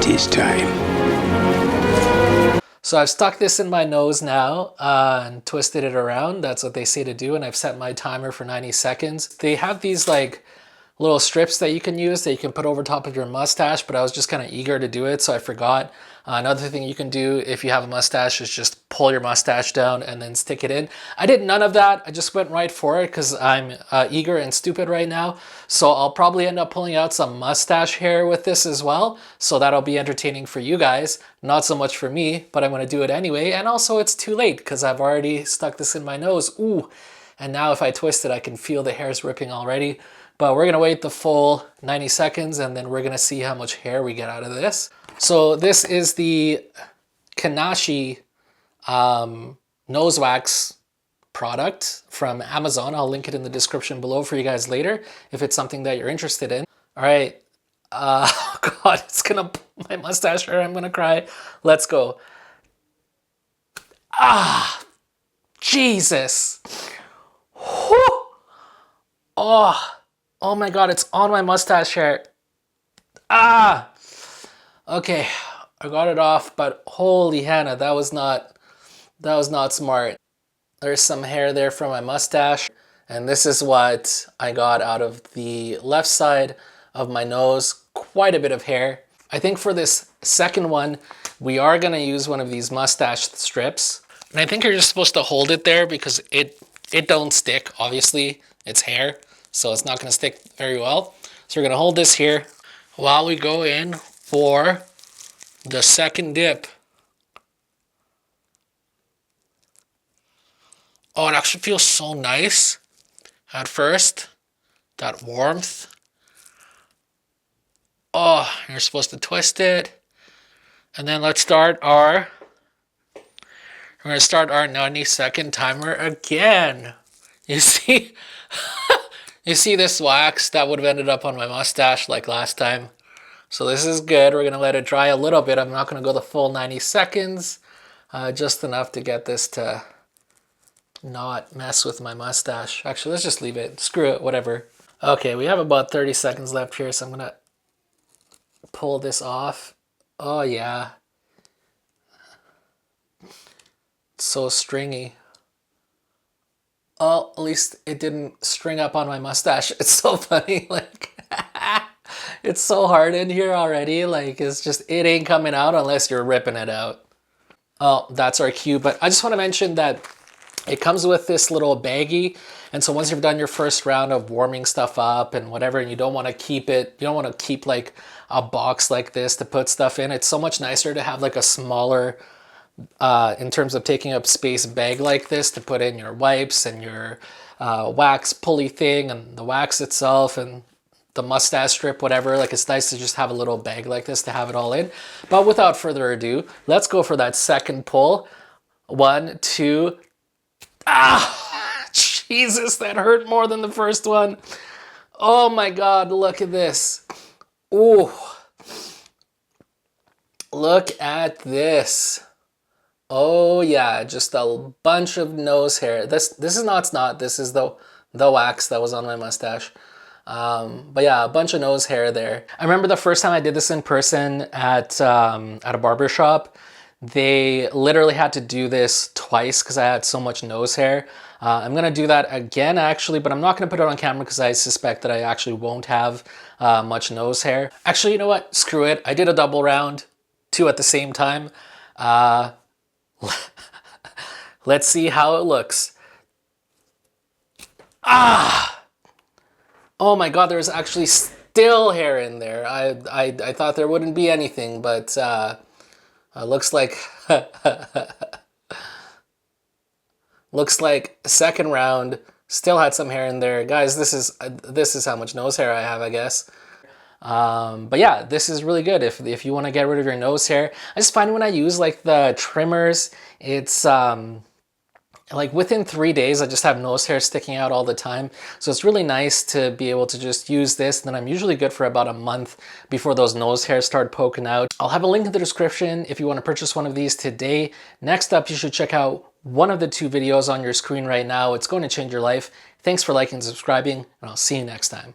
It is time. So I've stuck this in my nose now and twisted it around. That's what they say to do, and I've set my timer for 90 seconds. They have these like little strips that you can use that you can put over top of your mustache, but I was just kind of eager to do it, so I forgot. Another thing you can do if you have a mustache is just pull your mustache down and then stick it in. I did none of that. I just went right for it because I'm eager and stupid right now. So I'll probably end up pulling out some mustache hair with this as well. So that'll be entertaining for you guys. Not so much for me, but I'm going to do it anyway. And also it's too late because I've already stuck this in my nose. Ooh. And now if I twist it, I can feel the hairs ripping already. But we're going to wait the full 90 seconds and then we're going to see how much hair we get out of this. So this is the Kenashii Nose Wax product from Amazon. I'll link it in the description below for you guys later if it's something that you're interested in. All right. Oh God, it's going to, my mustache hair, I'm going to cry. Let's go. Ah, Jesus. Whew. Oh my God, it's on my mustache hair. Ah. Okay, I got it off, but holy Hannah, that was not smart. There's some hair there from my mustache, and this is what I got out of the left side of my nose. Quite a bit of hair. I think for this second one, we are gonna use one of these mustache strips. And I think you're just supposed to hold it there because it don't stick, obviously. It's hair, so it's not gonna stick very well. So we're gonna hold this here while we go in for the second dip. Oh, it actually feels so nice at first. That warmth. Oh, you're supposed to twist it. And then let's start we're going to start our 90-second timer again. You see? You see this wax that would have ended up on my mustache like last time. So this is good. We're going to let it dry a little bit. I'm not going to go the full 90 seconds. Just enough to get this to not mess with my mustache. Actually, let's just leave it. Screw it, whatever. Okay, we have about 30 seconds left here, so I'm going to pull this off. Oh, yeah. It's so stringy. Oh, at least it didn't string up on my mustache. It's so funny, like... It's so hard in here already, like it's just, it ain't coming out unless you're ripping it out. Oh, that's our cue, but I just want to mention that it comes with this little baggie, and so once you've done your first round of warming stuff up and whatever, and you don't want to keep it, you don't want to keep like a box like this to put stuff in, it's so much nicer to have like a smaller, in terms of taking up space, bag like this to put in your wipes and your wax pulley thing and the wax itself and the mustache strip, whatever. Like it's nice to just have a little bag like this to have it all in. But without further ado, let's go for that second pull. 1, 2. Ah, Jesus, that hurt more than the first one. Oh my God, look at this. Ooh, look at this. Oh yeah, just a bunch of nose hair. This is not snot. This is the wax that was on my mustache. But yeah, a bunch of nose hair there. I remember the first time I did this in person at a barber shop, they literally had to do this twice because I had so much nose hair. I'm going to do that again actually, but I'm not going to put it on camera because I suspect that I actually won't have much nose hair. Actually, you know what? Screw it. I did a double round, 2 at the same time. Let's see how it looks. Ah! Oh my God, there's actually still hair in there. I thought there wouldn't be anything, but looks like looks like second round still had some hair in there. Guys, this is how much nose hair I have, I guess. But yeah, this is really good if you want to get rid of your nose hair. I just find when I use like the trimmers, it's like within 3 days, I just have nose hair sticking out all the time. So it's really nice to be able to just use this. And then I'm usually good for about a month before those nose hairs start poking out. I'll have a link in the description if you want to purchase one of these today. Next up, you should check out one of the 2 videos on your screen right now. It's going to change your life. Thanks for liking and subscribing, and I'll see you next time.